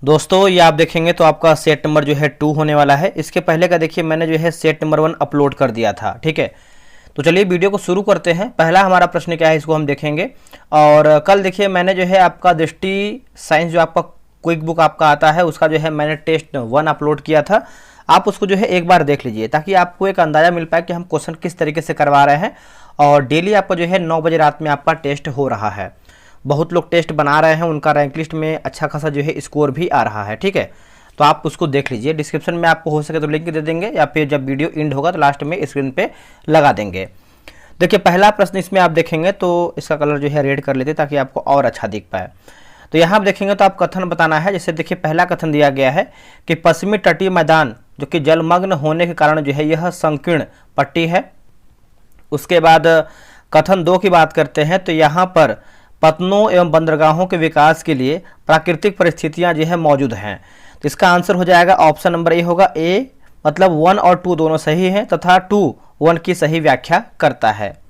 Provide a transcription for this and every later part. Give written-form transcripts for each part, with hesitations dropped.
दोस्तों ये आप देखेंगे तो आपका सेट नंबर जो है 2 होने वाला है। इसके पहले का देखिए मैंने जो है सेट नंबर 1 अपलोड कर दिया था, ठीक है। तो चलिए वीडियो को शुरू करते हैं। पहला हमारा प्रश्न क्या है इसको हम देखेंगे। और कल देखिए मैंने जो है आपका दृष्टि साइंस जो आपका क्विक बुक आपका आता है उसका जो है मैंने टेस्ट 1 अपलोड किया था। आप उसको जो है एक बार देख लीजिए ताकि आपको एक अंदाज़ा मिल पाए कि हम क्वेश्चन किस तरीके से करवा रहे हैं। और डेली आपका जो है 9 बजे रात में आपका टेस्ट हो रहा है। बहुत लोग टेस्ट बना रहे हैं, उनका रैंक लिस्ट में अच्छा खासा जो है स्कोर भी आ रहा है, ठीक है। तो आप उसको देख लीजिए। डिस्क्रिप्शन में आपको हो सके तो लिंक दे देंगे या फिर जब वीडियो एंड होगा तो लास्ट में स्क्रीन पे लगा देंगे। देखिए पहला प्रश्न इसमें आप देखेंगे तो इसका कलर जो है रेड कर लेते ताकि आपको और अच्छा दिख पाए। तो यहाँ आप देखेंगे तो आप कथन बताना है। जैसे देखिए पहला कथन दिया गया है कि पश्चिमी तटीय मैदान जो कि जलमग्न होने के कारण जो है यह संकीर्ण पट्टी है। उसके बाद कथन 2 की बात करते हैं तो यहाँ पर पतनों एवं बंदरगाहों के विकास के लिए प्राकृतिक परिस्थितियां जो है मौजूद हैं। तो इसका आंसर हो जाएगा ऑप्शन नंबर ए होगा। ए मतलब 1 और 2 दोनों सही हैं तथा 2 1 की सही व्याख्या करता है।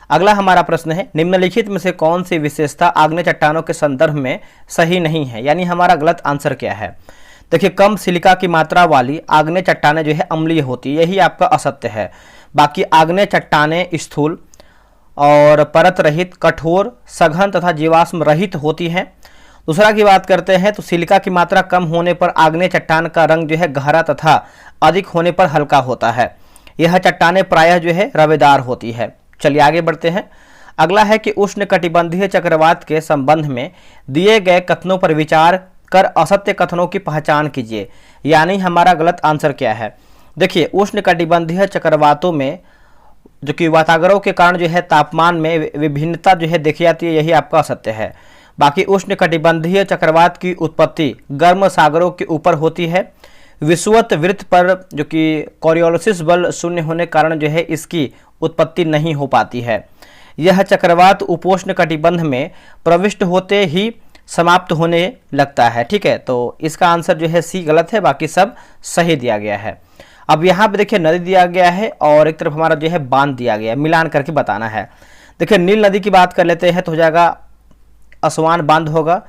अगला हमारा प्रश्न है निम्नलिखित में से कौन सी विशेषता आग्नेय चट्टानों के संदर्भ में सही नहीं है, यानी हमारा गलत आंसर क्या है। देखिए कम सिलिका की मात्रा वाली आग्नेय चट्टानें जो है अम्लीय होती है, यही आपका असत्य है। बाकी आग्नेय चट्टानें स्थूल और परत रहित, कठोर, सघन तथा जीवाश्म रहित होती हैं। दूसरा की बात करते हैं तो सिलिका की मात्रा कम होने पर आग्नेय चट्टान का रंग जो है गहरा तथा अधिक होने पर हल्का होता है। यह चट्टानें प्रायः जो है रवेदार होती है। चलिए आगे बढ़ते हैं। अगला है कि उष्णकटिबंधीय चक्रवात के संबंध में दिए गए कथनों पर विचार कर असत्य कथनों की पहचान कीजिए, यानी हमारा गलत आंसर क्या है। देखिए उष्णकटिबंधीय चक्रवातों में जो कि वातावरण के कारण जो है तापमान में विभिन्नता जो है देखी जाती है, यही आपका असत्य है। बाकी उष्णकटिबंधीय चक्रवात की उत्पत्ति गर्म सागरों के ऊपर होती है। विषुवत वृत्त पर जो कि कोरियोलिस बल शून्य होने के कारण जो है इसकी उत्पत्ति नहीं हो पाती है। यह चक्रवात उपोष्ण कटिबंध में प्रविष्ट होते ही समाप्त होने लगता है, ठीक है। तो इसका आंसर जो है सी गलत है, बाकी सब सही दिया गया है। अब यहाँ पे देखिए नदी दिया गया है और एक तरफ हमारा जो है बांध दिया गया है, मिलान करके बताना है। देखिए नील नदी की बात कर लेते हैं तो हो जाएगा असवान बांध होगा।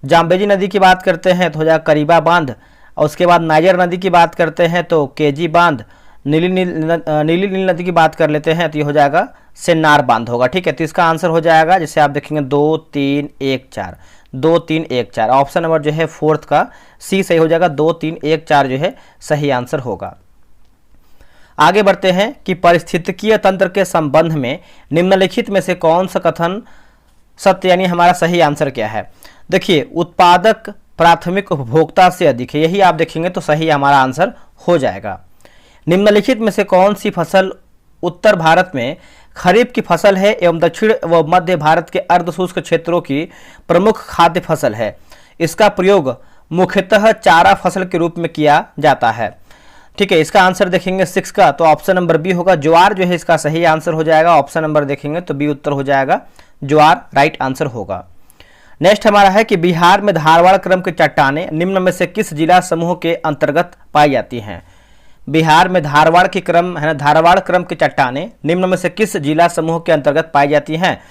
जाम्बेजी नदी की बात करते हैं तो हो जाएगा करीबा बांध। और उसके बाद नाइजर नदी की बात करते हैं तो केजी बांध। नीली नील नदी की बात कर लेते हैं तो ये हो जाएगा सेन्नार बांध होगा, ठीक है। तो इसका आंसर हो जाएगा जैसे आप देखेंगे 2 3 1 4 2 3 1 4। ऑप्शन नंबर जो है 4th का सी सही हो जाएगा। 2 3 1 4 जो है सही आंसर होगा। आगे बढ़ते हैं कि पारिस्थितिकीय तंत्र के संबंध में निम्नलिखित में से कौन सा कथन सत्य, यानी हमारा सही आंसर क्या है। देखिए उत्पादक प्राथमिक उपभोक्ता से अधिक है, यही आप देखेंगे तो सही हमारा आंसर हो जाएगा। निम्नलिखित में से कौन सी फसल उत्तर भारत में खरीफ की फसल है एवं दक्षिण व मध्य भारत के अर्धशुष्क क्षेत्रों की प्रमुख खाद्य फसल है। इसका प्रयोग मुख्यतः चारा फसल के रूप में किया जाता है, ठीक है। इसका आंसर देखेंगे 6 का तो ऑप्शन नंबर बी होगा। ज्वार जो है इसका सही आंसर हो जाएगा। ऑप्शन नंबर देखेंगे तो बी उत्तर हो जाएगा, ज्वार राइट आंसर होगा। नेक्स्ट हमारा है कि बिहार में धारवाड़ क्रम की चट्टानें निम्न में से किस जिला समूह के अंतर्गत पाई जाती हैं। बिहार में धारवाड़ की क्रम है ना, धारवाड़ क्रम की चट्टानें निम्न में से किस जिला समूह के अंतर्गत पाई जाती हैं।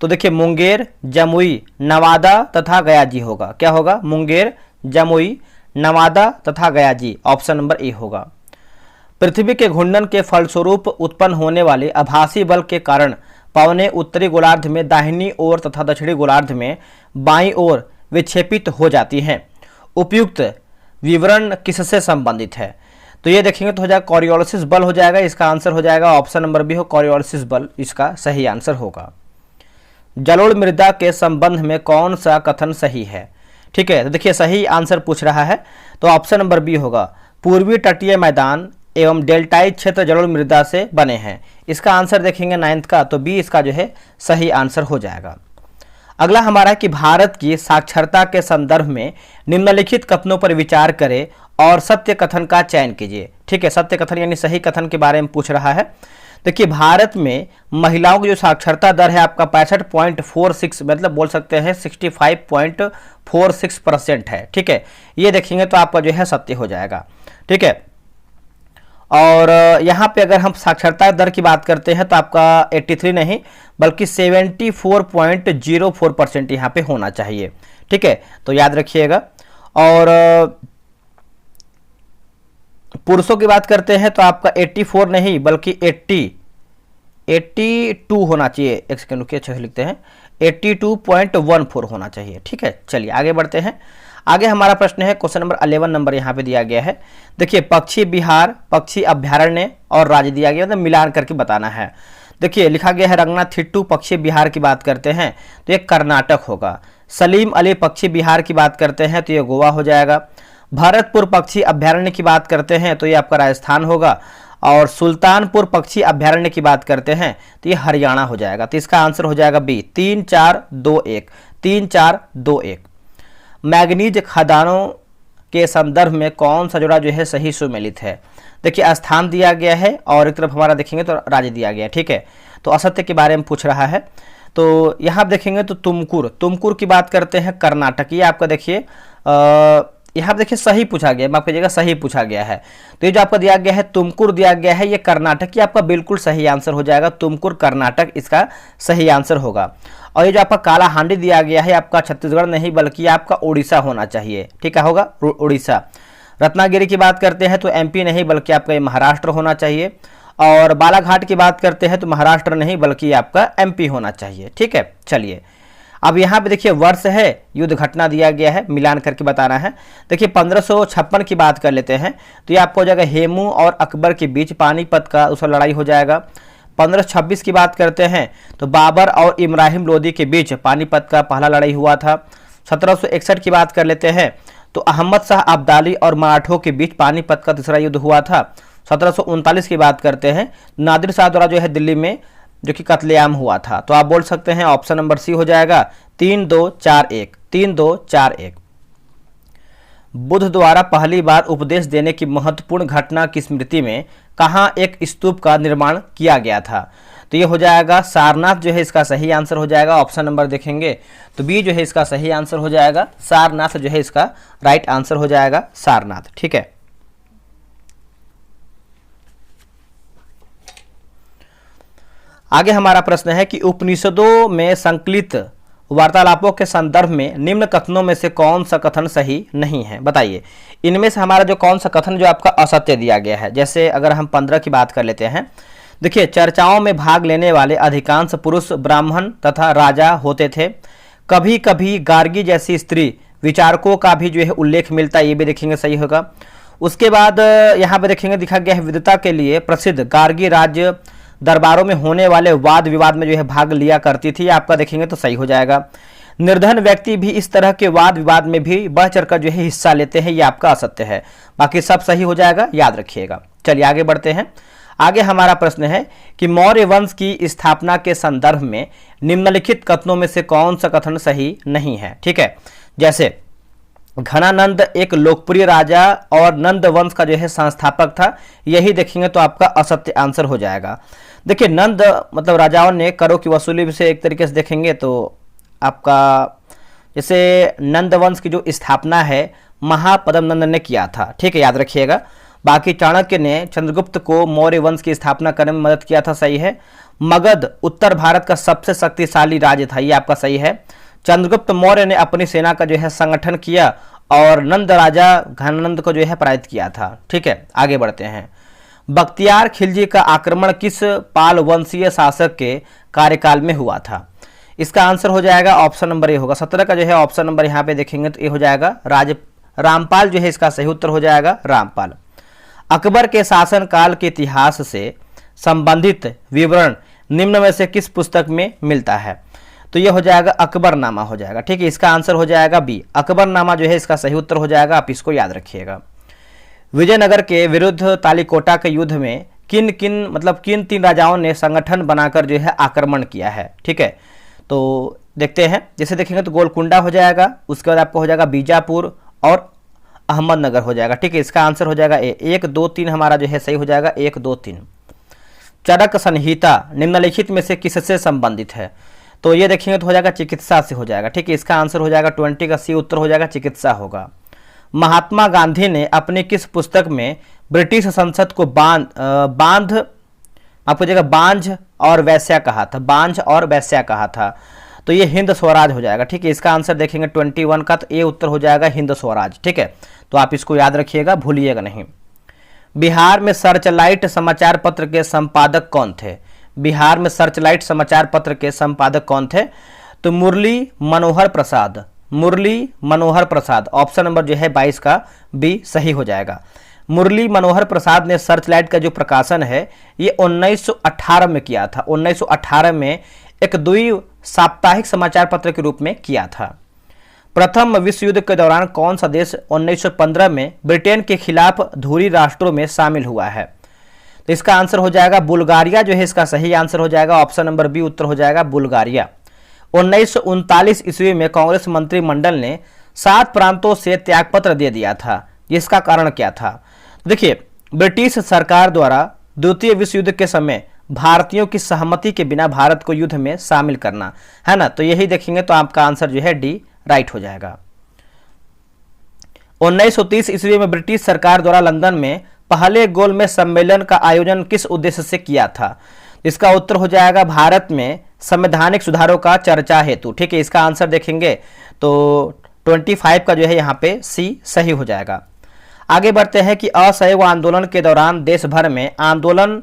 तो देखिए मुंगेर, जमुई, नवादा तथा गयाजी होगा। क्या होगा? मुंगेर, जमुई, नवादा तथा गयाजी। ऑप्शन नंबर ए होगा। पृथ्वी के घूर्णन के फलस्वरूप उत्पन्न होने वाले आभासी बल के कारण पवनें उत्तरी गोलार्ध में दाहिनी ओर तथा दक्षिणी गोलार्ध में बाईं ओर विक्षेपित हो जाती हैं। उपयुक्त विवरण किससे संबंधित है। तो ये देखेंगे तो हो जाएगा कोरियोलिस बल हो जाएगा। इसका आंसर हो जाएगा ऑप्शन नंबर बी हो, कोरियोलिस बल इसका सही आंसर होगा। जलोढ़ मृदा के संबंध में कौन सा कथन सही है, ठीक है। तो देखिए सही आंसर पूछ रहा है तो ऑप्शन नंबर बी होगा। पूर्वी तटीय मैदान एवं डेल्टाई क्षेत्र जलोढ़ मृदा से बने हैं। इसका आंसर देखेंगे 9th का तो बी इसका जो है सही आंसर हो जाएगा। अगला हमारा है कि भारत की साक्षरता के संदर्भ में निम्नलिखित कथनों पर विचार करें और सत्य कथन का चयन कीजिए, ठीक है। सत्य कथन यानी सही कथन के बारे में पूछ रहा है। देखिए भारत में महिलाओं की जो साक्षरता दर है आपका 65.46 मतलब बोल सकते हैं 65.46% है, ठीक है। ये देखेंगे तो आपका जो है सत्य हो जाएगा, ठीक है। और यहाँ पे अगर हम साक्षरता दर की बात करते हैं तो आपका 83 नहीं बल्कि 74.04% यहाँ पे होना चाहिए, ठीक है। तो याद रखिएगा। और पुरुषों की बात करते हैं तो आपका 84 नहीं बल्कि 82 होना चाहिए। एक सेकंड रुकिए, अच्छे से लिखते हैं, 82.14 होना चाहिए। ठीक है, चलिए आगे बढ़ते हैं। आगे हमारा प्रश्न है क्वेश्चन नंबर 11 नंबर यहाँ पे दिया गया है। देखिए पक्षी विहार, पक्षी अभ्यारण्य और राज्य दिया गया, मतलब मिलान करके बताना है। देखिए लिखा गया है रंगनाथिट्टू पक्षी विहार की बात करते हैं तो ये कर्नाटक होगा। सलीम अली पक्षी विहार की बात करते हैं तो ये गोवा हो जाएगा। भरतपुर पक्षी अभ्यारण्य की बात करते हैं तो ये आपका राजस्थान होगा। और सुल्तानपुर पक्षी अभ्यारण्य की बात करते हैं तो ये हरियाणा हो जाएगा। तो इसका आंसर हो जाएगा बी, 3-4-2-1, 3-4-2-1। मैग्नीज खदानों के संदर्भ में कौन सा जोड़ा जो है सही सुमेलित है? देखिए स्थान दिया गया है और एक तरफ हमारा देखेंगे तो राज्य दिया गया है। ठीक है, तो असत्य के बारे में पूछ रहा है। तो यहाँ आप देखेंगे तो तुमकुर की बात करते हैं कर्नाटक। ये आपका देखिए यहाँ पर देखिए सही पूछा गया है, माफ कीजिएगा सही पूछा गया है। तो ये जो आपका दिया गया है तुमकुर दिया गया है, ये कर्नाटक की आपका बिल्कुल सही आंसर हो जाएगा। तुमकुर कर्नाटक इसका सही आंसर होगा। और ये जो आपका काला हांडी दिया गया है आपका छत्तीसगढ़ नहीं बल्कि आपका उड़ीसा होना चाहिए। ठीक है, होगा उड़ीसा। रत्नागिरी की बात करते हैं तो एमपी नहीं बल्कि आपका ये महाराष्ट्र होना चाहिए। और बालाघाट की बात करते हैं तो महाराष्ट्र नहीं बल्कि आपका एमपी होना चाहिए। ठीक है, चलिए अब यहाँ पे देखिए वर्ष है, युद्ध घटना दिया गया है, मिलान करके बताना है। देखिए 1556 की बात कर लेते हैं तो ये आपको हो जाएगा हेमू और अकबर के बीच पानीपत का उसका लड़ाई हो जाएगा। 1526 की बात करते हैं तो बाबर और इब्राहिम लोदी के बीच पानीपत का पहला लड़ाई हुआ था। 1761 की बात कर लेते हैं तो अहमद शाह अब्दाली और मराठों के बीच पानीपत का तीसरा युद्ध हुआ था। 1739 की बात करते हैं नादिर शाह द्वारा जो है दिल्ली में जो कि कत्लेआम हुआ था। तो आप बोल सकते हैं ऑप्शन नंबर सी हो जाएगा 3-2-4-1, 3-2-4-1। बुद्ध द्वारा पहली बार उपदेश देने की महत्वपूर्ण घटना की स्मृति में कहाँ एक स्तूप का निर्माण किया गया था? तो ये हो जाएगा सारनाथ जो है इसका सही आंसर हो जाएगा। ऑप्शन नंबर देखेंगे तो बी जो है इसका सही आंसर हो जाएगा। सारनाथ जो है इसका राइट आंसर हो जाएगा, सारनाथ। ठीक है, आगे हमारा प्रश्न है कि उपनिषदों में संकलित वार्तालापों के संदर्भ में निम्न कथनों में से कौन सा कथन सही नहीं है? बताइए इनमें से हमारा जो कौन सा कथन जो आपका असत्य दिया गया है। जैसे अगर हम 15 की बात कर लेते हैं, देखिए चर्चाओं में भाग लेने वाले अधिकांश पुरुष ब्राह्मण तथा राजा होते थे। कभी कभी गार्गी जैसी स्त्री विचारकों का भी जो है उल्लेख मिलता है, ये भी देखेंगे सही होगा। उसके बाद यहाँ पे देखेंगे दिखा गया है विद्वता के लिए प्रसिद्ध गार्गी राज्य दरबारों में होने वाले वाद विवाद में जो है भाग लिया करती थी, आपका देखेंगे तो सही हो जाएगा। निर्धन व्यक्ति भी इस तरह के वाद विवाद में भी बढ़ चढ़कर जो है हिस्सा लेते हैं, ये आपका असत्य है। बाकी सब सही हो जाएगा, याद रखिएगा। चलिए आगे बढ़ते हैं। आगे हमारा प्रश्न है कि मौर्य वंश की स्थापना के संदर्भ में निम्नलिखित कथनों में से कौन सा कथन सही नहीं है? ठीक है, जैसे घनानंद एक लोकप्रिय राजा और नंद वंश का जो है संस्थापक था, यही देखेंगे तो आपका असत्य आंसर हो जाएगा। देखिए नंद मतलब राजाओं ने करों की वसूली से एक तरीके से देखेंगे तो आपका जैसे नंद वंश की जो स्थापना है महापद्म नंद ने किया था। ठीक है, याद रखिएगा। बाकी चाणक्य ने चंद्रगुप्त को मौर्य वंश की स्थापना करने में मदद किया था, सही है। मगध उत्तर भारत का सबसे शक्तिशाली राज्य था, ये आपका सही है। चंद्रगुप्त मौर्य ने अपनी सेना का जो है संगठन किया और नंद राजा घनानंद को जो है पराजित किया था। ठीक है, आगे बढ़ते हैं। बख्तियार खिलजी का आक्रमण किस पाल वंशीय शासक के कार्यकाल में हुआ था? इसका आंसर हो जाएगा ऑप्शन नंबर ए होगा। 17 का जो है ऑप्शन नंबर यहाँ पे देखेंगे तो ये हो जाएगा रामपाल जो है इसका सही उत्तर हो जाएगा, रामपाल। अकबर के शासनकाल के इतिहास से संबंधित विवरण निम्न में से किस पुस्तक में मिलता है? तो ये हो जाएगा अकबरनामा हो जाएगा। ठीक है, इसका आंसर हो जाएगा बी, अकबरनामा जो है इसका सही उत्तर हो जाएगा। आप इसको याद रखिएगा। विजयनगर के विरुद्ध तालिकोटा के युद्ध में किन तीन राजाओं ने संगठन बनाकर जो है आक्रमण किया है? ठीक है, तो देखते हैं। जैसे देखेंगे तो गोलकुंडा हो जाएगा, उसके बाद आपको हो जाएगा बीजापुर और अहमदनगर हो जाएगा। ठीक है, इसका आंसर हो जाएगा ए। 1, 2, 3 हमारा जो है सही हो जाएगा, 1, 2, 3। चरक संहिता निम्नलिखित में से किससे संबंधित है? तो ये देखेंगे तो हो जाएगा चिकित्सा से हो जाएगा। ठीक है, इसका आंसर हो जाएगा 20 का सी उत्तर हो जाएगा, चिकित्सा होगा। महात्मा गांधी ने अपनी किस पुस्तक में ब्रिटिश संसद को आपको जगह बांझ और वैश्या कहा था, बांझ और वैश्या कहा था? तो ये हिंद स्वराज हो जाएगा। ठीक है, इसका आंसर देखेंगे 21 का, तो ये उत्तर हो जाएगा हिंद स्वराज। ठीक है, तो आप इसको याद रखिएगा, भूलिएगा नहीं। बिहार में सर्चलाइट समाचार पत्र के संपादक कौन थे? बिहार में सर्चलाइट समाचार पत्र के संपादक कौन थे? तो मुरली मनोहर प्रसाद, मुरली मनोहर प्रसाद। ऑप्शन नंबर जो है 22 का बी सही हो जाएगा। मुरली मनोहर प्रसाद ने सर्चलाइट का जो प्रकाशन है ये 1918 में किया था। 1918 में एक द्वि साप्ताहिक समाचार पत्र के रूप में किया था। प्रथम विश्व युद्ध के दौरान कौन सा देश 1915 में ब्रिटेन के खिलाफ धुरी राष्ट्रों में शामिल हुआ है? तो इसका आंसर हो जाएगा बुल्गारिया जो है इसका सही आंसर हो जाएगा। ऑप्शन नंबर बी उत्तर हो जाएगा बुल्गारिया। 1939 ईस्वी में कांग्रेस मंत्रिमंडल ने 7 प्रांतों से त्यागपत्र दे दिया था। इसका कारण क्या था? देखिए, ब्रिटिश सरकार द्वारा द्वितीय विश्व युद्ध के समय भारतीयों की सहमति के बिना भारत को युद्ध में शामिल करना है ना, तो यही देखेंगे तो आपका आंसर जो है डी राइट हो जाएगा। 1930 ईस्वी में ब्रिटिश सरकार द्वारा लंदन में पहले गोलमेज सम्मेलन का आयोजन किस उद्देश्य से किया था? इसका उत्तर हो जाएगा भारत में संवैधानिक सुधारों का चर्चा हेतु। ठीक है, इसका आंसर देखेंगे तो 25 का जो है यहाँ पे सी सही हो जाएगा। आगे बढ़ते हैं कि असहयोग आंदोलन के दौरान देश भर में आंदोलन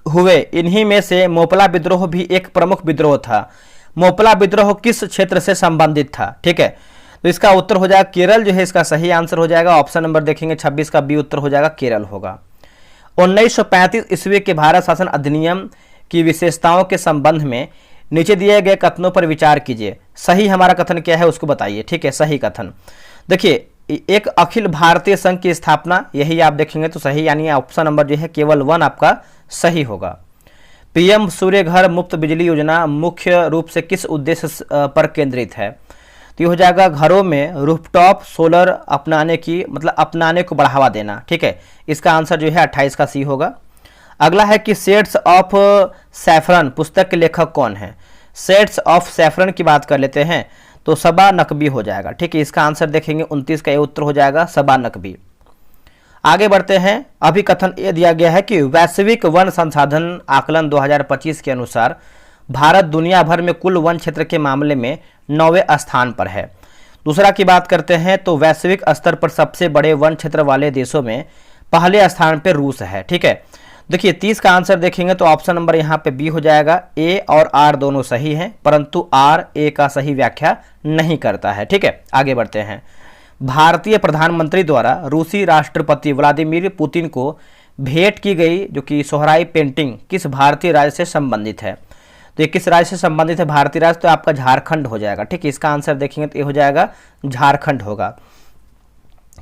हुए, इन्हीं में से मोपला विद्रोह भी एक प्रमुख विद्रोह था। मोपला विद्रोह किस क्षेत्र से संबंधित था? ठीक है, तो इसका उत्तर हो जाएगा केरल जो है इसका सही आंसर हो जाएगा। ऑप्शन नंबर देखेंगे 26 का बी उत्तर हो जाएगा केरल होगा। 1935 ईस्वी के भारत शासन अधिनियम की विशेषताओं के संबंध में नीचे दिए गए कथनों पर विचार कीजिए। सही हमारा कथन क्या है उसको बताइए। ठीक है, सही कथन देखिए, एक अखिल भारतीय संघ की स्थापना, यही आप देखेंगे तो सही, यानी ऑप्शन नंबर जो है केवल 1 आपका सही होगा। पीएम सूर्य घर मुफ्त बिजली योजना मुख्य रूप से किस उद्देश्य पर केंद्रित है? तो ये हो जाएगा घरों में रूफटॉप सोलर अपनाने की, मतलब अपनाने को बढ़ावा देना। ठीक है, इसका आंसर जो है 28 का सी होगा। अगला है कि शेड्स ऑफ सैफरन पुस्तक के लेखक कौन है? शेड्स ऑफ सैफरन की बात कर लेते हैं तो सबा नकवी हो जाएगा। ठीक है, इसका आंसर देखेंगे 29 का ये उत्तर हो जाएगा सबा नकवी। आगे बढ़ते हैं। अभी कथन ये दिया गया है कि वैश्विक वन संसाधन आकलन 2025 के अनुसार भारत दुनिया भर में कुल वन क्षेत्र के मामले में 9वें स्थान पर है। दूसरा की बात करते हैं तो वैश्विक स्तर पर सबसे बड़े वन क्षेत्र वाले देशों में पहले स्थान पर रूस है। ठीक है, देखिए 30 का आंसर देखेंगे तो ऑप्शन नंबर यहाँ पे बी हो जाएगा। ए और आर दोनों सही हैं, परंतु आर ए का सही व्याख्या नहीं करता है। ठीक है, आगे बढ़ते हैं। भारतीय प्रधानमंत्री द्वारा रूसी राष्ट्रपति व्लादिमीर पुतिन को भेंट की गई जो कि सोहराई पेंटिंग किस भारतीय राज्य से संबंधित है? तो ये किस राज्य से संबंधित है भारतीय राज्य? तो आपका झारखंड हो जाएगा। ठीक है, इसका आंसर देखेंगे तो ये हो जाएगा झारखंड होगा।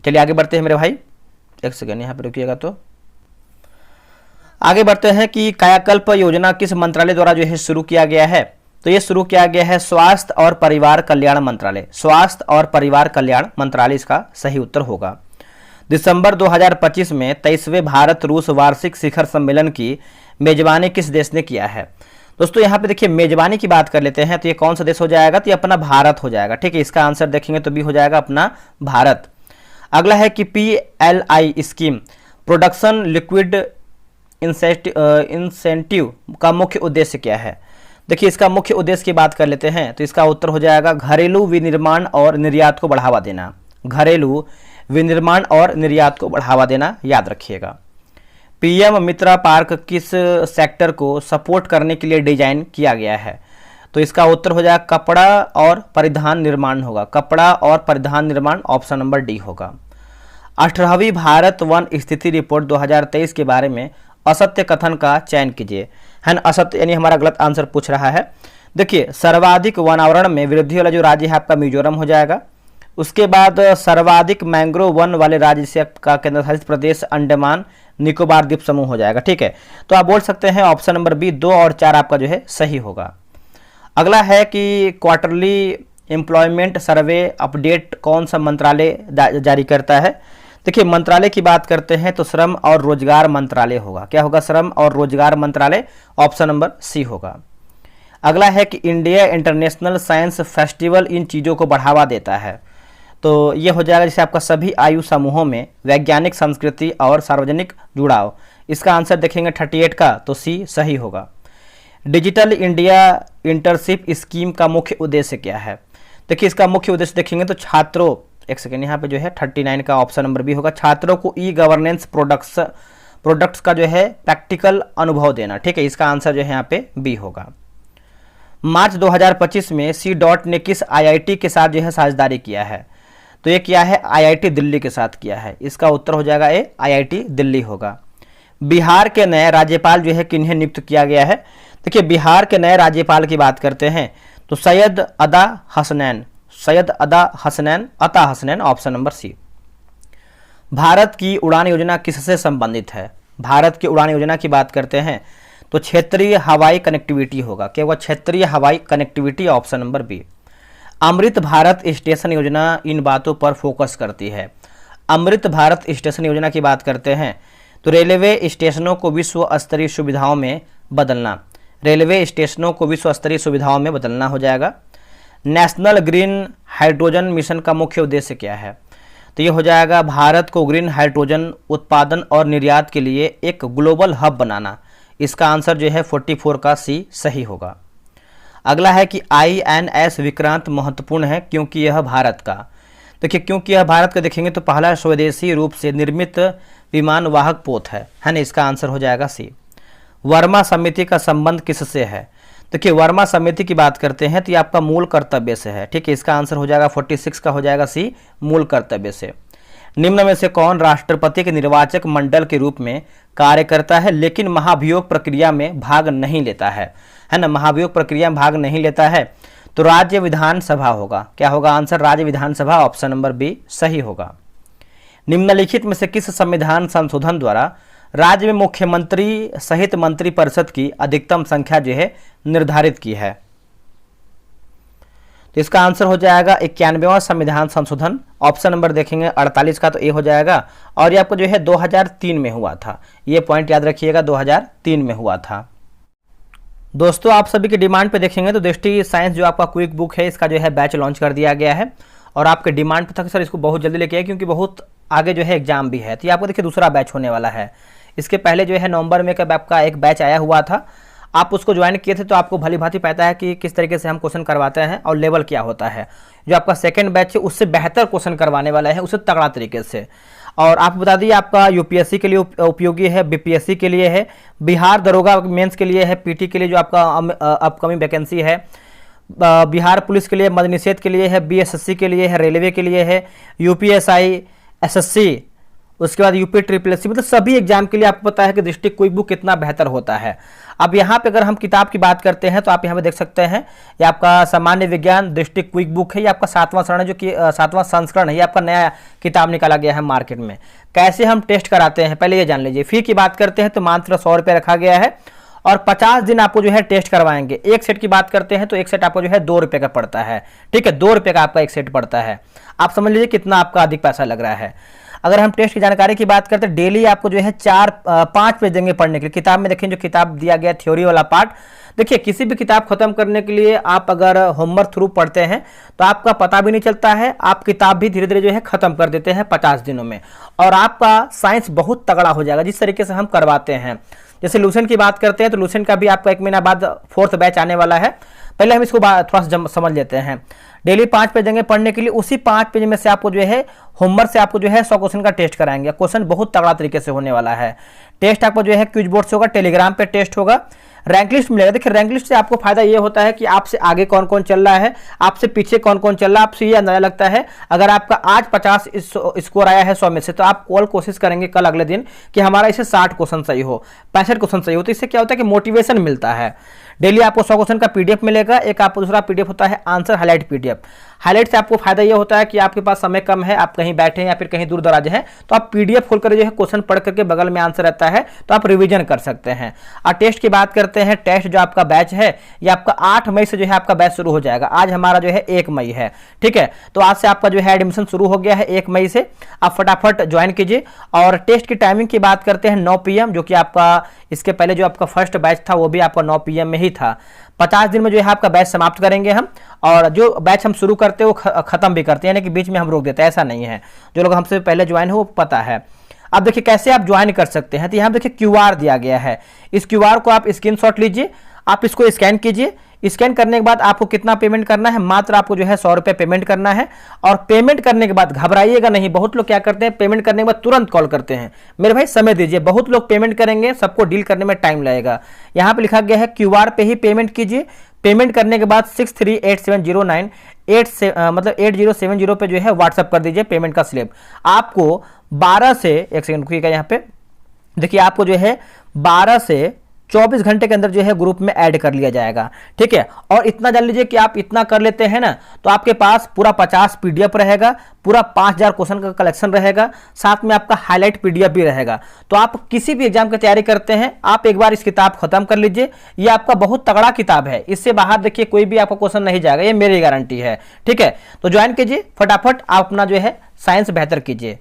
चलिए आगे बढ़ते हैं मेरे भाई, एक सेकेंड यहाँ पे रुकिएगा। तो आगे बढ़ते हैं कि कायाकल्प योजना किस मंत्रालय द्वारा जो है शुरू किया गया है? तो ये शुरू किया गया है स्वास्थ्य और परिवार कल्याण मंत्रालय। स्वास्थ्य और परिवार कल्याण मंत्रालय इसका सही उत्तर होगा। दिसंबर 2025 में 23वें भारत रूस वार्षिक शिखर सम्मेलन की मेजबानी किस देश ने किया है? दोस्तों यहाँ पे देखिए मेजबानी की बात कर लेते हैं तो ये कौन सा देश हो जाएगा? तो ये अपना भारत हो जाएगा। ठीक है, इसका आंसर देखेंगे तो भी हो जाएगा अपना भारत। अगला है कि PLI scheme production liquid incentive का मुख्य उद्देश्य क्या है? देखिए इसका मुख्य उद्देश्य की बात कर लेते हैं तो इसका उत्तर हो जाएगा घरेलू विनिर्माण और निर्यात को बढ़ावा देना। घरेलू विनिर्माण और निर्यात को बढ़ावा देना, याद रखिएगा। पीएम मित्रा पार्क किस सेक्टर को सपोर्ट करने के लिए डिजाइन किया गया है? तो इसका उत्तर हो जाएगा कपड़ा और परिधान निर्माण होगा। कपड़ा और परिधान निर्माण ऑप्शन नंबर डी होगा। 18वीं भारत वन स्थिति रिपोर्ट 2023 के बारे में असत्य कथन का चयन कीजिए। है ना, असत्य यानी हमारा गलत आंसर पूछ रहा है। देखिए सर्वाधिक वनावरण में वृद्धि वाला जो राज्य है आपका मिजोरम हो जाएगा। उसके बाद सर्वाधिक मैंग्रोव वन वाले राज्य से आपका केंद्र शासित प्रदेश अंडमान निकोबार द्वीप समूह हो जाएगा। ठीक है, तो आप बोल सकते हैं ऑप्शन नंबर बी 2 और 4 आपका जो है सही होगा। अगला है कि क्वार्टरली एम्प्लॉयमेंट सर्वे अपडेट कौन सा मंत्रालय जारी करता है? देखिए मंत्रालय की बात करते हैं तो श्रम और रोजगार मंत्रालय होगा। क्या होगा? श्रम और रोजगार मंत्रालय, ऑप्शन नंबर सी होगा। अगला है कि India international science festival in चीज़ों को बढ़ावा देता है। तो ये हो जाएगा जैसे आपका सभी आयु समूहों में वैज्ञानिक संस्कृति और सार्वजनिक जुड़ाव। इसका आंसर देखेंगे 38 का तो सी सही होगा। डिजिटल इंडिया इंटर्नशिप स्कीम का मुख्य उद्देश्य क्या है? देखिए इसका मुख्य उद्देश्य देखेंगे तो छात्रों, एक सेकेंड, यहाँ पे जो है 39 का ऑप्शन नंबर बी होगा, छात्रों को ई गवर्नेंस प्रोडक्ट्स का जो है प्रैक्टिकल अनुभव देना। ठीक है, इसका आंसर जो है यहाँ पे बी होगा। मार्च 2025 में सी डॉट ने किस आईआईटी के साथ जो है साझेदारी किया है? तो ये किया है आईआईटी दिल्ली के साथ किया है। इसका उत्तर हो जाएगा ए, आईआईटी दिल्ली होगा। बिहार के नए राज्यपाल जो है किन्हें नियुक्त किया गया है? देखिए बिहार के नए राज्यपाल की बात करते हैं तो Syed Ata Hasnain, option number C. Bharat की उड़ान योजना किससे संबंधित है? भारत की उड़ान योजना की बात करते हैं तो क्षेत्रीय हवाई कनेक्टिविटी होगा। क्या होगा? क्षेत्रीय हवाई connectivity, option number B. Amrit Bharat station योजना इन बातों पर फोकस करती है। अमृत भारत स्टेशन योजना की बात करते हैं तो रेलवे स्टेशनों को विश्व स्तरीय सुविधाओं में बदलना, रेलवे स्टेशनों को विश्व स्तरीय सुविधाओं में बदलना हो जाएगा। नेशनल ग्रीन हाइड्रोजन मिशन का मुख्य उद्देश्य क्या है? तो ये हो जाएगा भारत को ग्रीन हाइड्रोजन उत्पादन और निर्यात के लिए एक ग्लोबल हब बनाना। इसका आंसर जो है 44 का सी सही होगा। अगला है कि INS विक्रांत महत्वपूर्ण है क्योंकि यह भारत का, देखिए क्योंकि यह भारत का देखेंगे तो पहला स्वदेशी रूप से निर्मित विमान वाहक पोत है ना, इसका आंसर हो जाएगा सी। वर्मा समिति का संबंध किससे है? देखिए वर्मा समिति की बात करते हैं तो ये आपका मूल कर्तव्य से है। ठीक है, इसका आंसर हो जाएगा 46 का हो जाएगा सी, मूल कर्तव्य से। निम्न में से कौन राष्ट्रपति के निर्वाचक मंडल के रूप में कार्य करता है लेकिन महाभियोग प्रक्रिया में भाग नहीं लेता है ना, महाभियोग प्रक्रिया में भाग नहीं लेता है? तो राज्य विधानसभा होगा। क्या होगा आंसर? राज्य विधानसभा, ऑप्शन नंबर बी सही होगा। निम्नलिखित में से किस संविधान संशोधन द्वारा राज्य में मुख्यमंत्री सहित मंत्रिपरिषद की अधिकतम संख्या जो है निर्धारित की है? तो इसका आंसर हो जाएगा 91वां संविधान संशोधन, ऑप्शन नंबर देखेंगे 48 का तो ए हो जाएगा। और ये आपको जो है 2003 में हुआ था, ये पॉइंट याद रखिएगा, 2003 में हुआ था। दोस्तों आप सभी की डिमांड पे देखेंगे तो दृष्टि साइंस जो आपका क्विक बुक है इसका जो है बैच लॉन्च कर दिया गया है और आपके डिमांड पे था कि सर इसको बहुत जल्दी लेके आए क्योंकि बहुत आगे जो है एग्जाम भी है। तो ये आपको देखिए दूसरा बैच होने वाला है। इसके पहले जो है नवंबर में कब आपका एक बैच आया हुआ था, आप उसको ज्वाइन किए थे तो आपको भली भांति पता है कि किस तरीके से हम क्वेश्चन करवाते हैं और लेवल क्या होता है। जो आपका सेकंड बैच है उससे बेहतर क्वेश्चन करवाने वाला है, उससे तगड़ा तरीके से। और आप बता दीजिए आपका यूपीएससी के लिए उपयोगी है, बीपीएससी के लिए है, बिहार दरोगा मेंस के लिए है, पीटी के लिए जो आपका अपकमिंग वैकेंसी है, बिहार पुलिस के लिए, मद्य निषेध के लिए है, बीएसएससी के लिए है, रेलवे के लिए है, यूपीएसआई, एसएससी, उसके बाद यूपी ट्रिपल-एससी, मतलब सभी एग्जाम के लिए आपको पता है कि डिस्ट्रिक्ट क्विक बुक कितना बेहतर होता है। अब यहाँ पे अगर हम किताब की बात करते हैं तो आप यहाँ पे देख सकते हैं ये आपका सामान्य विज्ञान डिस्ट्रिक्ट क्विक बुक है, ये आपका 7वां संस्करण है, जो कि 7वां संस्करण है, ये आपका नया किताब निकाला गया है मार्केट में। कैसे हम टेस्ट कराते हैं पहले ये जान लीजिए। फी की बात करते हैं तो मात्र 100 रुपये रखा गया है और 50 दिन आपको जो है टेस्ट करवाएंगे। एक सेट की बात करते हैं तो एक सेट आपको जो है 2 रुपये का पड़ता है। ठीक है, 2 रुपये का आपका एक सेट पड़ता है। आप समझ लीजिए कितना आपका अधिक पैसा लग रहा है। अगर हम टेस्ट की जानकारी की बात करते हैं, डेली आपको जो है 4-5 पेज देंगे पढ़ने के लिए। किताब में देखें जो किताब दिया गया थ्योरी वाला पार्ट, देखिए किसी भी किताब खत्म करने के लिए आप अगर होमवर्क थ्रू पढ़ते हैं तो आपका पता भी नहीं चलता है, आप किताब भी धीरे धीरे जो है खत्म कर देते हैं 50 दिनों में और आपका साइंस बहुत तगड़ा हो जाएगा जिस तरीके से हम करवाते हैं। जैसे लूसेंट की बात करते हैं तो लूसेंट का भी आपका 1 महीना बाद 4th बैच आने वाला है। पहले हम इसको थोड़ा सा समझ लेते हैं। डेली 5 पेज देंगे पढ़ने के लिए, उसी 5 पेज में से आपको जो है होमवर्क से आपको जो है 100 क्वेश्चन का टेस्ट कराएंगे। क्वेश्चन बहुत तगड़ा तरीके से होने वाला है। टेस्ट आपको जो है क्विज बोर्ड से होगा, टेलीग्राम पे टेस्ट होगा, रैंक लिस्ट मिलेगा। देखिए रैंक लिस्ट से आपको फायदा ये होता है कि आपसे आगे कौन कौन चल रहा है, आपसे पीछे कौन कौन चल रहा है, आपसे ये अंदाजा लगता है। अगर आपका आज 50 स्कोर आया है 100 में से तो आप कल कोशिश करेंगे कल अगले दिन कि हमारा इसे 60 क्वेश्चन सही हो, 65 क्वेश्चन सही हो। तो इससे क्या होता है कि मोटिवेशन मिलता है। डेली आपको 100 क्वेश्चन का पीडीएफ मिलेगा। एक आपको दूसरा पीडीएफ होता है आंसर हाईलाइट पीडीएफ। हाईलाइट से आपको फायदा ये होता है कि आपके पास समय कम है, आप कहीं बैठे हैं या फिर कहीं दूर दराज हैं, तो आप पीडीएफ खोलकर जो है क्वेश्चन पढ़ करके बगल में आंसर रहता है तो आप रिवीजन कर सकते हैं। और टेस्ट की बात करते हैं, टेस्ट जो आपका बैच है ये आपका 8 मई से जो है आपका बैच शुरू हो जाएगा। आज हमारा जो है 1 मई है, ठीक है, तो आज से आपका जो है एडमिशन शुरू हो गया है 1 मई से। आप फटाफट ज्वाइन कीजिए। और टेस्ट की टाइमिंग की बात करते हैं 9 PM, जो कि आपका इसके पहले जो आपका फर्स्ट बैच था वो भी आपका 9 PM में ही था। 50 दिन में जो है आपका बैच समाप्त करेंगे हम, और जो बैच हम शुरू करते हैं वो खत्म भी करते हैं, यानी कि बीच में हम रोक देते हैं, ऐसा नहीं है। जो लोग हमसे पहले ज्वाइन हो वो पता है। अब देखिए कैसे आप ज्वाइन कर सकते हैं, तो यहाँ देखिए QR दिया गया है। इस QR को आप स्क्रीनशॉट लीजिए आप इसको स्कैन कीजिए। स्कैन करने के बाद आपको कितना पेमेंट करना है, मात्र आपको जो है 100 रुपये पेमेंट करना है। और पेमेंट करने के बाद घबराइएगा नहीं, बहुत लोग क्या करते हैं पेमेंट करने के बाद तुरंत कॉल करते हैं, मेरे भाई समय दीजिए, बहुत लोग पेमेंट करेंगे, सबको डील करने में टाइम लगेगा। यहाँ पे लिखा गया है क्यूआर पे ही पेमेंट कीजिए। पेमेंट करने के बाद 638709 मतलब 8070 पे जो है व्हाट्सअप कर दीजिए पेमेंट का स्लिप। आपको 12 से, एक सेकंड रुकिएगा, यहाँ पे देखिए आपको जो है 12 से 24 घंटे के अंदर जो है ग्रुप में ऐड कर लिया जाएगा, ठीक है। और इतना जान लीजिए कि आप इतना कर लेते हैं ना, तो आपके पास पूरा 50 पीडीएफ रहेगा, पूरा 5000 क्वेश्चन का कलेक्शन रहेगा, साथ में आपका हाईलाइट पीडीएफ भी रहेगा। तो आप किसी भी एग्जाम की तैयारी करते हैं, आप एक बार इस किताब खत्म कर लीजिए। ये आपका बहुत तगड़ा किताब है, इससे बाहर देखिए कोई भी आपका क्वेश्चन नहीं जाएगा, ये मेरी गारंटी है, ठीक है। तो ज्वाइन कीजिए फटाफट, आप अपना जो है साइंस बेहतर कीजिए।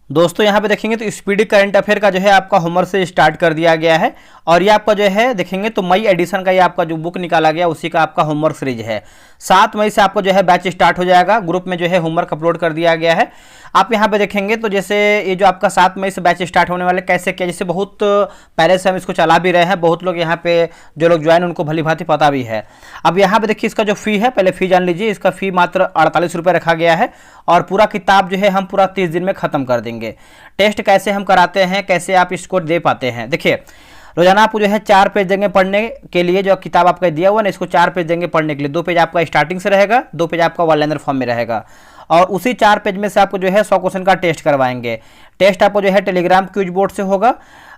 दोस्तों यहाँ पे देखेंगे तो स्पीडी करंट अफेयर का जो है आपका होमवर्क से स्टार्ट कर दिया गया है। और ये आपका जो है देखेंगे तो मई एडिशन का ये आपका जो बुक निकाला गया उसी का आपका होमवर्क सीरीज है। 7 मई से आपको जो है बैच स्टार्ट हो जाएगा, ग्रुप में जो है होमवर्क अपलोड कर दिया गया है। आप यहाँ पे देखेंगे तो जैसे ये जो आपका 7 मई से बैच स्टार्ट होने वाले कैसे क्या, जैसे बहुत पहले से हम इसको चला भी रहे हैं, बहुत लोग यहाँ पे जो लोग ज्वाइन उनको भली भांति पता भी है। अब यहाँ पे देखिए इसका जो फी है, पहले फी जान लीजिए। इसका फी मात्र 48 रुपये रखा गया है और पूरा किताब जो है हम पूरा 30 दिन में खत्म कर देंगे। टेस्ट कैसे हम कराते हैं, कैसे आप इसको दे पाते हैं, देखिए रोजाना आपको जो है 4 पेज देंगे पढ़ने के लिए, जो किताब आपका दिया हुआ ना इसको 4 पेज देंगे पढ़ने के लिए। 2 पेज आपका स्टार्टिंग से रहेगा, 2 पेज आपका वन लाइनर फॉर्म में रहेगा। और उसी 4 पेज में से आपको जो है 100 क्वेश्चन का टेस्ट करवाएंगे। टेस्ट आपको जो है टेलीग्राम क्विज बोर्ड से होगा,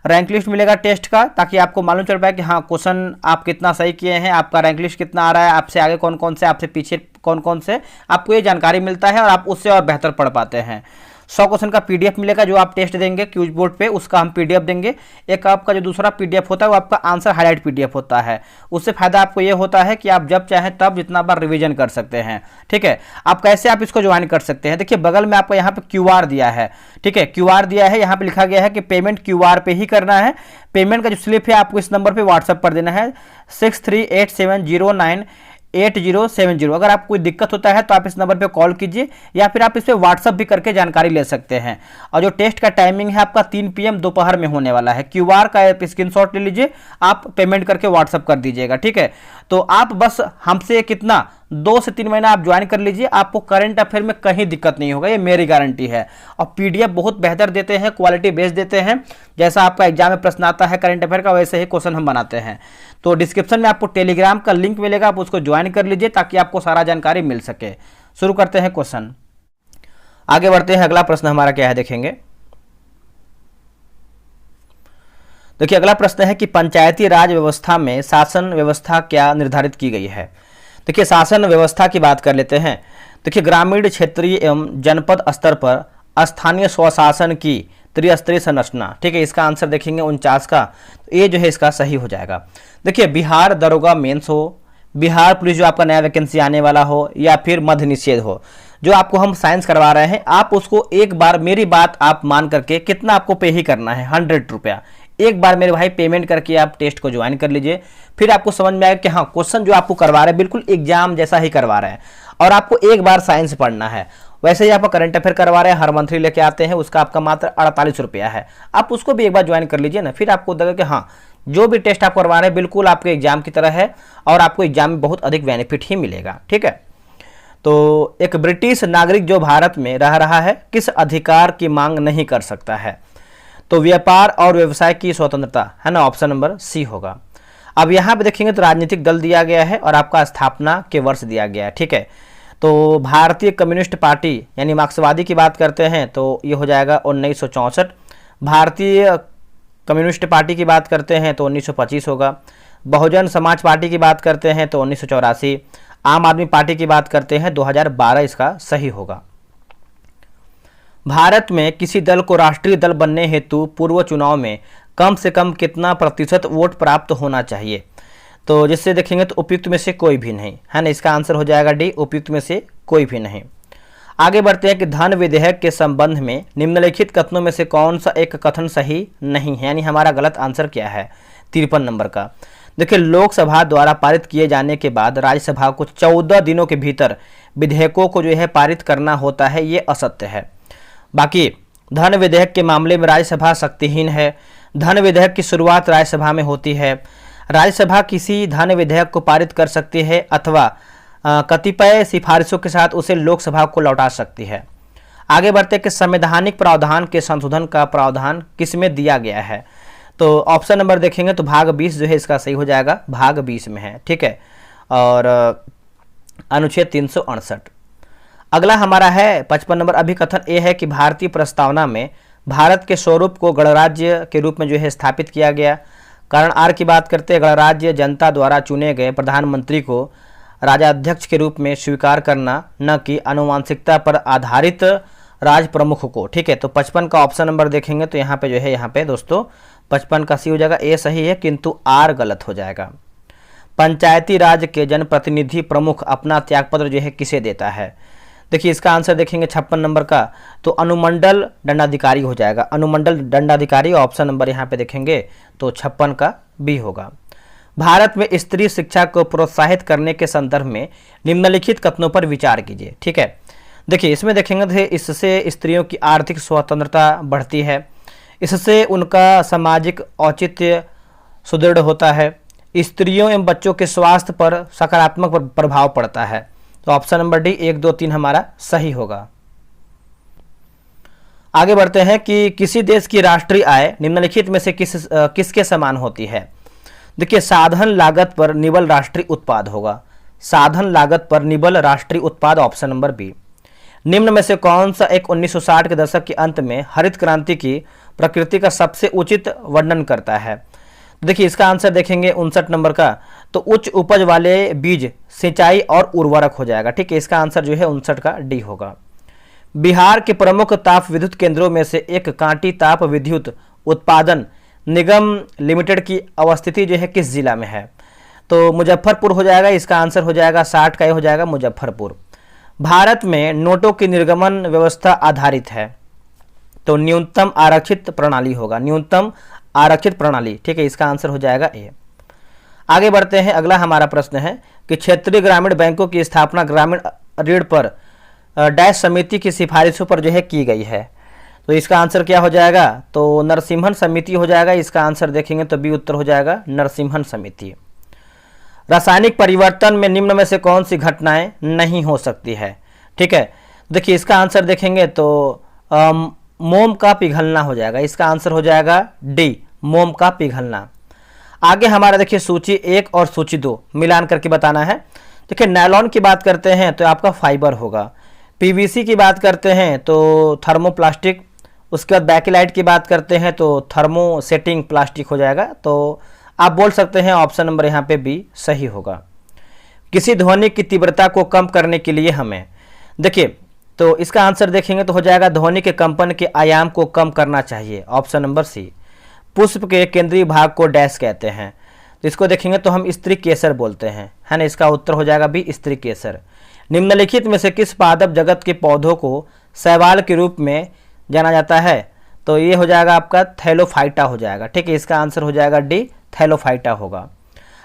रैंक लिस्ट मिलेगा टेस्ट का, ताकि आपको मालूम चल पाए कि हाँ क्वेश्चन आप कितना सही किए हैं, आपका रैंक लिस्ट कितना आ रहा है, आपसे आगे कौन कौन से, आपसे पीछे कौन कौन से, आपको ये जानकारी मिलता है और आप उससे और बेहतर पढ़ पाते हैं। 100 क्वेश्चन का पीडीएफ मिलेगा जो आप टेस्ट देंगे क्यूज बोर्ड पे, उसका हम पीडीएफ देंगे। एक आपका जो दूसरा पीडीएफ होता है वो आपका आंसर हाईलाइट पीडीएफ होता है। उससे फायदा आपको ये होता है कि आप जब चाहें तब जितना बार रिवीजन कर सकते हैं, ठीक है। आप कैसे आप इसको ज्वाइन कर सकते हैं, देखिए बगल में आपको यहाँ पे क्यूआर दिया है, ठीक है, क्यूआर दिया है। यहाँ पे लिखा गया है कि पेमेंट क्यूआर पे ही करना है। पेमेंट का जो स्लिप है आपको इस नंबर पे व्हाट्सएप कर देना है 6387098070। अगर आपको कोई दिक्कत होता है तो आप इस नंबर पे कॉल कीजिए या फिर आप इस पे व्हाट्सअप भी करके जानकारी ले सकते हैं। और जो टेस्ट का टाइमिंग है आपका 3 PM दोपहर में होने वाला है। क्यूआर का स्क्रीनशॉट ले लीजिए, आप पेमेंट करके व्हाट्सअप कर दीजिएगा, ठीक है। तो आप बस हमसे कितना 2 से 3 महीना आप ज्वाइन कर लीजिए, आपको करंट अफेयर में कहीं दिक्कत नहीं होगा, ये मेरी गारंटी है। और पीडीएफ बहुत बेहतर देते हैं, क्वालिटी बेस्ड देते हैं। जैसा आपका एग्जाम में प्रश्न आता है करंट अफेयर का, वैसे ही क्वेश्चन हम बनाते हैं। तो डिस्क्रिप्शन में आपको टेलीग्राम का लिंक मिलेगा, आप उसको ज्वाइन कर लीजिए ताकि आपको सारा जानकारी मिल सके। शुरू करते हैं क्वेश्चन, आगे बढ़ते हैं। अगला प्रश्न हमारा क्या है देखेंगे। देखिए अगला प्रश्न है कि पंचायती राज व्यवस्था में शासन व्यवस्था क्या निर्धारित की गई है। देखिए शासन व्यवस्था की बात कर लेते हैं। देखिए ग्रामीण, क्षेत्रीय एवं जनपद स्तर पर स्थानीय स्वशासन की त्रिस्तरीय संरचना, ठीक है। इसका आंसर देखेंगे 49 का, तो ये जो है इसका सही हो जाएगा। देखिए बिहार दरोगा मेंस हो, बिहार पुलिस जो आपका नया वैकेंसी आने वाला हो, या फिर मध्य निषेध हो, जो आपको हम साइंस करवा रहे हैं, आप उसको एक बार मेरी बात आप मान करके कितना आपको पे ही करना है, 100 रुपया। एक बार मेरे भाई पेमेंट करके आप टेस्ट को ज्वाइन कर लीजिए, फिर आपको समझ में आएगा कि हाँ क्वेश्चन जो आपको करवा रहे हैं बिल्कुल एग्जाम जैसा ही करवा रहे हैं। और आपको एक बार साइंस पढ़ना है। वैसे ही आपको करंट अफेयर करवा रहे हैं, हर मंथली लेके आते हैं, उसका आपका मात्र 48 रुपया है। आप उसको भी एक बार ज्वाइन कर लीजिए ना, फिर आपको लगेगा कि हाँ जो भी टेस्ट आप करवा रहे हैं बिल्कुल आपके एग्जाम की तरह है और आपको एग्जाम में बहुत अधिक बेनिफिट ही मिलेगा, ठीक है। तो एक ब्रिटिश नागरिक जो भारत में रह रहा है किस अधिकार की मांग नहीं कर सकता है, तो व्यापार और व्यवसाय की स्वतंत्रता है ना, ऑप्शन नंबर सी होगा। अब यहाँ पे देखेंगे तो राजनीतिक दल दिया गया है और आपका स्थापना के वर्ष दिया गया है, ठीक है। तो भारतीय कम्युनिस्ट पार्टी यानी मार्क्सवादी की बात करते हैं तो ये हो जाएगा 1964। भारतीय कम्युनिस्ट पार्टी की बात करते हैं तो 1925 होगा। बहुजन समाज पार्टी की बात करते हैं तो 1984। आम आदमी पार्टी की बात करते हैं 2012, इसका सही होगा। भारत में किसी दल को राष्ट्रीय दल बनने हेतु पूर्व चुनाव में कम से कम कितना प्रतिशत वोट प्राप्त होना चाहिए, तो जिससे देखेंगे तो उपयुक्त में से कोई भी नहीं है ना, इसका आंसर हो जाएगा डी, उपयुक्त में से कोई भी नहीं। आगे बढ़ते हैं कि धन विधेयक के संबंध में निम्नलिखित कथनों में से कौन सा एक कथन सही नहीं है, यानी हमारा गलत आंसर क्या है 53 नंबर का। देखिए लोकसभा द्वारा पारित किए जाने के बाद राज्यसभा को 14 दिनों के भीतर विधेयकों को जो है पारित करना होता है, ये असत्य है। बाकी धन विधेयक के मामले में राज्यसभा शक्तिहीन है। धन विधेयक की शुरुआत राज्यसभा में होती है। राज्यसभा किसी धन विधेयक को पारित कर सकती है अथवा कतिपय सिफारिशों के साथ उसे लोकसभा को लौटा सकती है। आगे बढ़ते कि संवैधानिक प्रावधान के संशोधन का प्रावधान किसमें दिया गया है? तो ऑप्शन नंबर देखेंगे तो भाग 20 जो है इसका सही हो जाएगा, भाग 20 में है, ठीक है। और अनुच्छेद 368। अगला हमारा है 55 नंबर, अभिकथन ए है कि भारतीय प्रस्तावना में भारत के स्वरूप को गणराज्य के रूप में जो है स्थापित किया गया। कारण आर की बात करते हैं, गणराज्य जनता द्वारा चुने गए प्रधानमंत्री को राजाध्यक्ष के रूप में स्वीकार करना, न कि आनुवंशिकता पर आधारित राज प्रमुख को, ठीक है। तो 55 का ऑप्शन नंबर देखेंगे तो यहाँ पे जो है, यहाँ पे दोस्तों 55 का सी हो जाएगा, ए सही है किंतु आर गलत हो जाएगा। पंचायती राज के जनप्रतिनिधि प्रमुख अपना त्यागपत्र जो है किसे देता है? देखिए इसका आंसर देखेंगे 56 नंबर का, तो अनुमंडल दंडाधिकारी हो जाएगा, अनुमंडल दंडाधिकारी। ऑप्शन नंबर यहाँ पे देखेंगे तो 56 का बी होगा। भारत में स्त्री शिक्षा को प्रोत्साहित करने के संदर्भ में निम्नलिखित कथनों पर विचार कीजिए, ठीक है। देखिए इसमें देखेंगे तो इससे स्त्रियों की आर्थिक स्वतंत्रता बढ़ती है, इससे उनका सामाजिक औचित्य सुदृढ़ होता है, स्त्रियों एवं बच्चों के स्वास्थ्य पर सकारात्मक प्रभाव पड़ता है। तो ऑप्शन नंबर डी 1, 2, 3 हमारा सही होगा। आगे बढ़ते हैं कि किसी देश की राष्ट्रीय आय निम्नलिखित में से किसके समान होती है? देखिए साधन लागत पर निबल राष्ट्रीय उत्पाद होगा, साधन लागत पर निबल राष्ट्रीय उत्पाद, ऑप्शन नंबर बी। निम्न में से कौन सा एक 1960 के दशक के अंत में हरित क्रांति की प्रकृति का सबसे उचित वर्णन करता है? देखिए इसका आंसर देखेंगे 59 नंबर का, तो उच्च उपज वाले बीज, सिंचाई और उर्वरक हो जाएगा, ठीक है। इसका आंसर जो है 59 का डी होगा। बिहार के प्रमुख ताप विद्युत केंद्रों में से एक कांटी ताप विद्युत उत्पादन निगम लिमिटेड की अवस्थिति जो है किस जिला में है? तो मुजफ्फरपुर हो जाएगा, इसका आंसर हो जाएगा 60 का, हो जाएगा मुजफ्फरपुर। भारत में नोटों की निर्गमन व्यवस्था आधारित है, तो न्यूनतम आरक्षित प्रणाली होगा, न्यूनतम आरक्षित प्रणाली, ठीक है। इसका आंसर हो जाएगा ए। आगे बढ़ते हैं, अगला हमारा प्रश्न है कि क्षेत्रीय ग्रामीण बैंकों की स्थापना ग्रामीण ऋण पर डैश समिति की सिफारिशों पर जो है की गई है। तो इसका आंसर क्या हो जाएगा? तो नरसिम्हन समिति हो जाएगा, इसका आंसर देखेंगे तो बी उत्तर हो जाएगा, नरसिम्हन समिति। रासायनिक परिवर्तन में निम्न में से कौन सी घटनाएं नहीं हो सकती है? ठीक है, देखिए इसका आंसर देखेंगे तो मोम का पिघलना हो जाएगा, इसका आंसर हो जाएगा डी, मोम का पिघलना। आगे हमारा देखिए सूची 1 और सूची 2 मिलान करके बताना है। देखिए नायलॉन की बात करते हैं तो आपका फाइबर होगा, पीवीसी की बात करते हैं तो थर्मोप्लास्टिक, उसके बाद बैकेलाइट की बात करते हैं तो थर्मोसेटिंग प्लास्टिक हो जाएगा। तो आप बोल सकते हैं ऑप्शन नंबर यहाँ पे बी सही होगा। किसी ध्वनि की तीव्रता को कम करने के लिए हमें, देखिए तो इसका आंसर देखेंगे तो हो जाएगा ध्वनि के कंपन के आयाम को कम करना चाहिए, ऑप्शन नंबर सी। पुष्प के केंद्रीय भाग को डैश कहते हैं, तो इसको देखेंगे तो हम स्त्री केसर बोलते हैं, है ना। इसका उत्तर हो जाएगा बी स्त्री केसर। निम्नलिखित में से किस पादप जगत के पौधों को शैवाल के रूप में जाना जाता है? तो ये हो जाएगा आपका थैलोफाइटा हो जाएगा, ठीक है। इसका आंसर हो जाएगा डी, थैलोफाइटा होगा।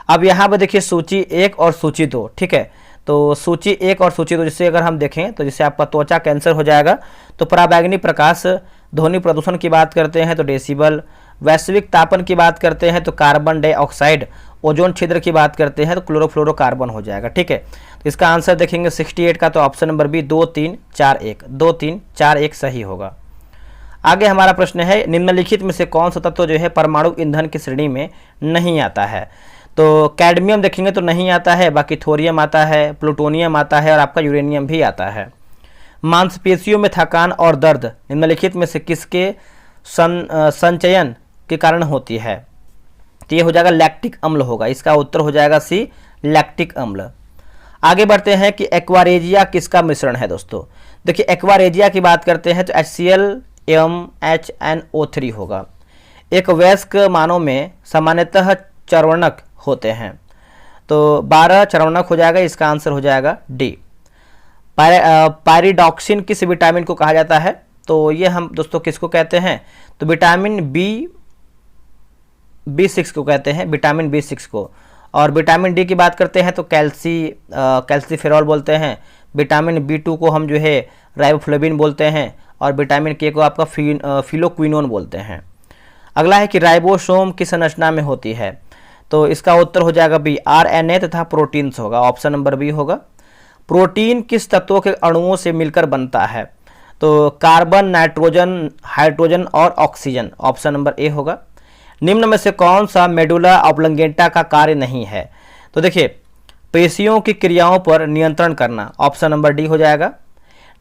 अब यहाँ पर देखिए सूची 1 और सूची 2, ठीक है। तो सूची 1 और सूची 2 जिससे अगर हम देखें तो जिससे आपका त्वचा कैंसर हो जाएगा, तो पराबैंगनी प्रकाश, ध्वनि प्रदूषण की बात करते हैं तो डेसिबल, वैश्विक तापन की बात करते हैं तो कार्बन डाइऑक्साइड, ओजोन छिद्र की बात करते हैं तो क्लोरोफ्लोरोकार्बन हो जाएगा, ठीक है। तो इसका आंसर देखेंगे 68 का, तो ऑप्शन नंबर बी 2, 3, 4, 1, 2, 3, 4, 1 सही होगा। आगे हमारा प्रश्न है निम्नलिखित में से कौन सा तत्व जो है परमाणु ईंधन की श्रेणी में नहीं आता है? तो कैडमियम देखेंगे तो नहीं आता है, बाकी थोरियम आता है, प्लूटोनियम आता है और आपका यूरेनियम भी आता है। मांसपेशियों में थकान और दर्द निम्नलिखित में से किसके संचयन के कारण होती है? तो ये हो जाएगा लैक्टिक अम्ल होगा, इसका उत्तर हो जाएगा सी, लैक्टिक अम्ल। आगे बढ़ते हैं कि एक्वारेजिया किसका मिश्रण है दोस्तों? देखिए एक्वारेजिया की बात करते हैं तो HCl एवं HNO3 होगा। एक वयस्क मानव में सामान्यतः चर्वणक होते हैं, तो 12 चर्वणक हो जाएगा, इसका आंसर हो जाएगा डी। पायरिडॉक्सिन किस विटामिन को कहा जाता है? तो ये हम दोस्तों किसको कहते हैं? तो विटामिन B6 को कहते हैं, विटामिन B6 को। और विटामिन डी की बात करते हैं तो कैल्सीफेरॉल बोलते हैं, विटामिन B2 को हम जो है राइबोफ्लेविन बोलते हैं और विटामिन के को आपका फिलोक्विनोन बोलते हैं। अगला है कि राइबोसोम किस संरचना में होती है? तो इसका उत्तर हो जाएगा बी, आरएनए तथा प्रोटीन्स होगा, ऑप्शन नंबर बी होगा। प्रोटीन किस तत्वों के अणुओं से मिलकर बनता है? तो कार्बन, नाइट्रोजन, हाइड्रोजन और ऑक्सीजन, ऑप्शन नंबर ए होगा। निम्न में से कौन सा मेडुला ऑब्लंगेटा का कार्य नहीं है? तो देखिए, पेशियों की क्रियाओं पर नियंत्रण करना, ऑप्शन नंबर डी हो जाएगा।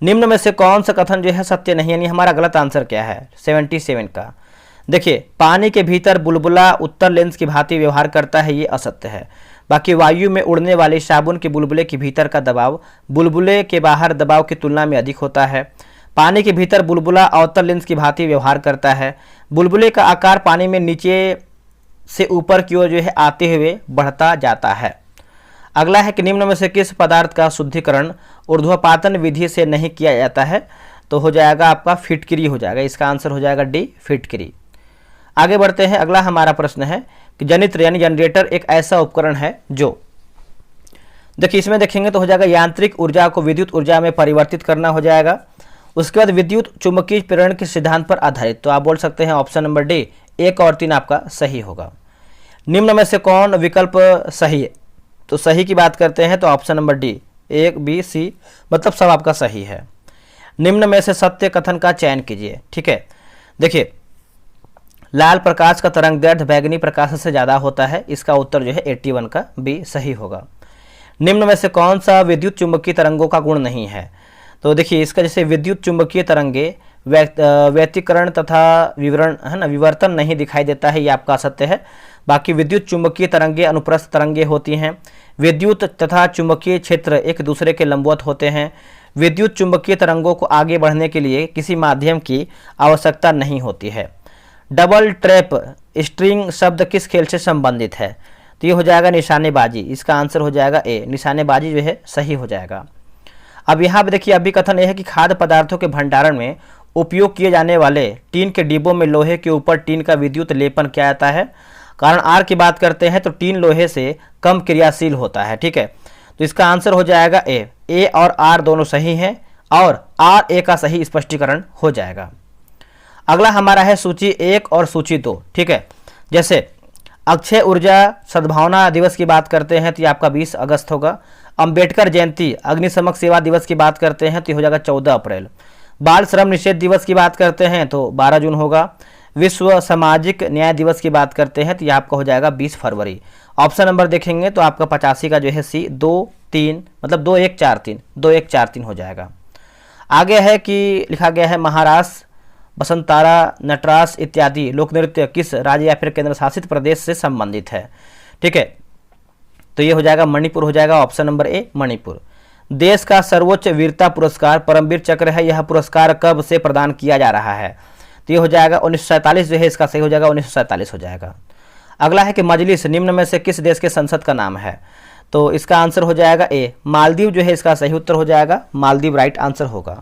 निम्न में से कौन सा कथन जो है सत्य नहीं, यानी हमारा गलत आंसर क्या है 77 का? देखिए, पानी के भीतर बुलबुला उत्तर लेंस की भांति व्यवहार करता है, ये असत्य है। बाकी वायु में उड़ने वाले साबुन के बुलबुले के भीतर का दबाव बुलबुले के बाहर दबाव की तुलना में अधिक होता है। पानी के भीतर बुलबुला अवतल लेंस की भांति व्यवहार करता है। बुलबुले का आकार पानी में नीचे से ऊपर की ओर जो है आते हुए बढ़ता जाता है। अगला है कि निम्न में से किस पदार्थ का शुद्धिकरण ऊर्ध्वपातन विधि से नहीं किया जाता है? तो हो जाएगा आपका फिटकरी हो जाएगा, इसका आंसर हो जाएगा डी, फिटकरी। आगे बढ़ते हैं। अगला हमारा प्रश्न है कि जनित्र यानी जनरेटर एक ऐसा उपकरण है जो, देखिए इसमें देखेंगे तो हो जाएगा यांत्रिक ऊर्जा को विद्युत ऊर्जा में परिवर्तित करना हो जाएगा। उसके बाद विद्युत चुंबकीय प्रेरण के सिद्धांत पर आधारित, तो आप बोल सकते हैं ऑप्शन नंबर डी, 1 और 3 आपका सही होगा। निम्न में से कौन विकल्प सही है? तो सही की बात करते हैं तो option number D, 1 B C, मतलब सब आपका सही है। निम्न में से सत्य कथन का चयन कीजिए, ठीक है। देखिए, लाल प्रकाश का तरंग दैर्ध्य बैंगनी प्रकाश से ज़्यादा होता है, इसका उत्तर जो है 81 का बी सही होगा। निम्न में से कौन सा विद्युत चुंबकीय तरंगों का गुण नहीं है? तो देखिए, इसका जैसे विद्युत चुंबकीय तरंगे व्यतिकरण तथा विवरण है ना, विवर्तन नहीं दिखाई देता है, ये आपका सत्य है। बाकी विद्युत चुंबकीय तरंगे अनुप्रस्थ तरंगे होती हैं। विद्युत तथा चुंबकीय क्षेत्र एक दूसरे के लंबवत होते हैं। विद्युत चुंबकीय तरंगों को आगे बढ़ने के लिए किसी माध्यम की आवश्यकता नहीं होती है। डबल ट्रैप स्ट्रिंग शब्द किस खेल से संबंधित है? तो ये हो जाएगा निशानेबाजी, इसका आंसर हो जाएगा ए, निशानेबाजी जो है सही हो जाएगा। अब यहाँ पे देखिए, अभी कथन यह है कि खाद्य पदार्थों के भंडारण में उपयोग किए जाने वाले टीन के डिब्बों में लोहे के ऊपर टीन का विद्युत लेपन किया जाता है। कारण आर की बात करते हैं तो टीन लोहे से कम क्रियाशील होता है, ठीक है। तो इसका आंसर हो जाएगा ए और आर दोनों सही हैं और आर ए का सही स्पष्टीकरण हो जाएगा। अगला हमारा है सूची 1 और सूची 2, ठीक है। जैसे अक्षय ऊर्जा सद्भावना दिवस की बात करते हैं तो ये आपका 20 अगस्त होगा। अंबेडकर जयंती अग्निशमक सेवा दिवस की बात करते हैं तो ये हो जाएगा 14 अप्रैल। बाल श्रम निषेध दिवस की बात करते हैं तो 12 जून होगा। विश्व सामाजिक न्याय दिवस की बात करते हैं तो यह आपका हो जाएगा 20 फरवरी। ऑप्शन नंबर देखेंगे तो आपका 85 का जो है सी, 2-3 मतलब 2143 हो जाएगा। आगे है कि लिखा गया है महाराष्ट्र, बसंतारा, नटराज इत्यादि लोक नृत्य किस राज्य या फिर केंद्र शासित प्रदेश से संबंधित है, ठीक है। तो ये हो जाएगा मणिपुर हो जाएगा, ऑप्शन नंबर ए मणिपुर। देश का सर्वोच्च वीरता पुरस्कार परमवीर चक्र है, यह पुरस्कार कब से प्रदान किया जा रहा है? तो ये हो जाएगा 1947 जो है, इसका सही हो जाएगा 1947 हो जाएगा। अगला है कि मजलिस निम्न में से किस देश के संसद का नाम है? तो इसका आंसर हो जाएगा ए, मालदीव जो है इसका सही उत्तर हो जाएगा, मालदीव राइट आंसर होगा।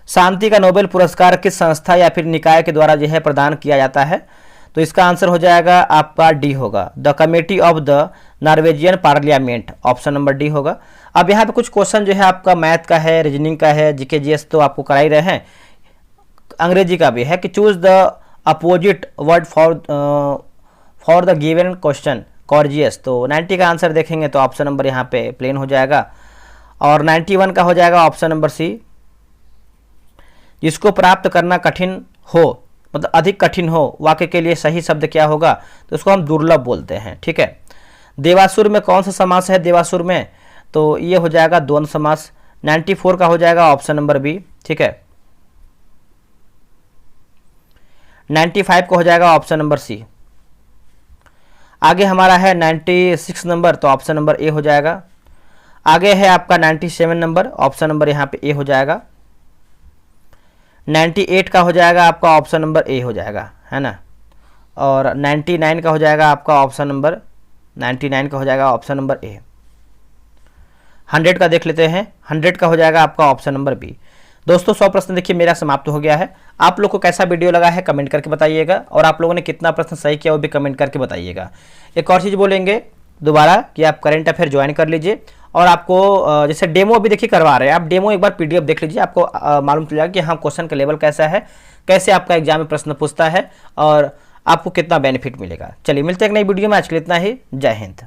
शांति का नोबेल पुरस्कार किस संस्था या फिर निकाय के द्वारा जो है प्रदान किया जाता है? तो इसका आंसर हो जाएगा आपका डी होगा, the committee of the Norwegian parliament, option number D होगा। अब यहाँ पे कुछ क्वेश्चन जो है आपका मैथ का है, रीजनिंग का है, जीके जीएस तो आपको करा ही रहे हैं, अंग्रेजी का भी है कि choose the opposite word for the given question कॉर्जियस। तो 90 का आंसर देखेंगे तो ऑप्शन नंबर यहाँ पे प्लेन हो जाएगा और 91 का हो जाएगा ऑप्शन नंबर सी, जिसको प्राप्त करना कठिन हो मतलब अधिक कठिन हो, वाक्य के लिए सही शब्द क्या होगा? तो उसको हम दुर्लभ बोलते हैं, ठीक है। देवासुर में कौन सा समास है? देवासुर में तो ये हो जाएगा द्वंद्व समास। 94 का हो जाएगा ऑप्शन नंबर बी, ठीक है। 95 का हो जाएगा ऑप्शन नंबर सी। आगे हमारा है 96 नंबर, तो ऑप्शन नंबर ए हो जाएगा। आगे है आपका 97 नंबर, ऑप्शन नंबर यहाँ पे ए हो जाएगा। 98 का हो जाएगा आपका ऑप्शन नंबर ए हो जाएगा, है ना। और 99 का हो जाएगा आपका ऑप्शन नंबर 99 का हो जाएगा ऑप्शन नंबर ए। 100 का देख लेते हैं, 100 का हो जाएगा आपका ऑप्शन नंबर बी। दोस्तों 100 प्रश्न देखिए मेरा समाप्त हो गया है। आप लोग को कैसा वीडियो लगा है कमेंट करके बताइएगा और आप लोगों ने कितना प्रश्न सही किया वो भी कमेंट करके बताइएगा। एक और चीज़ बोलेंगे दोबारा कि आप करंट अफेयर ज्वाइन कर लीजिए और आपको जैसे डेमो अभी देखिए करवा रहे हैं, आप डेमो एक बार पीडीएफ देख लीजिए, आपको मालूम चल जाएगा कि हाँ क्वेश्चन का लेवल कैसा है, कैसे आपका एग्जाम में प्रश्न पूछता है और आपको कितना बेनिफिट मिलेगा। चलिए मिलते हैं एक नई वीडियो में, आज के लिए इतना ही। जय हिंद।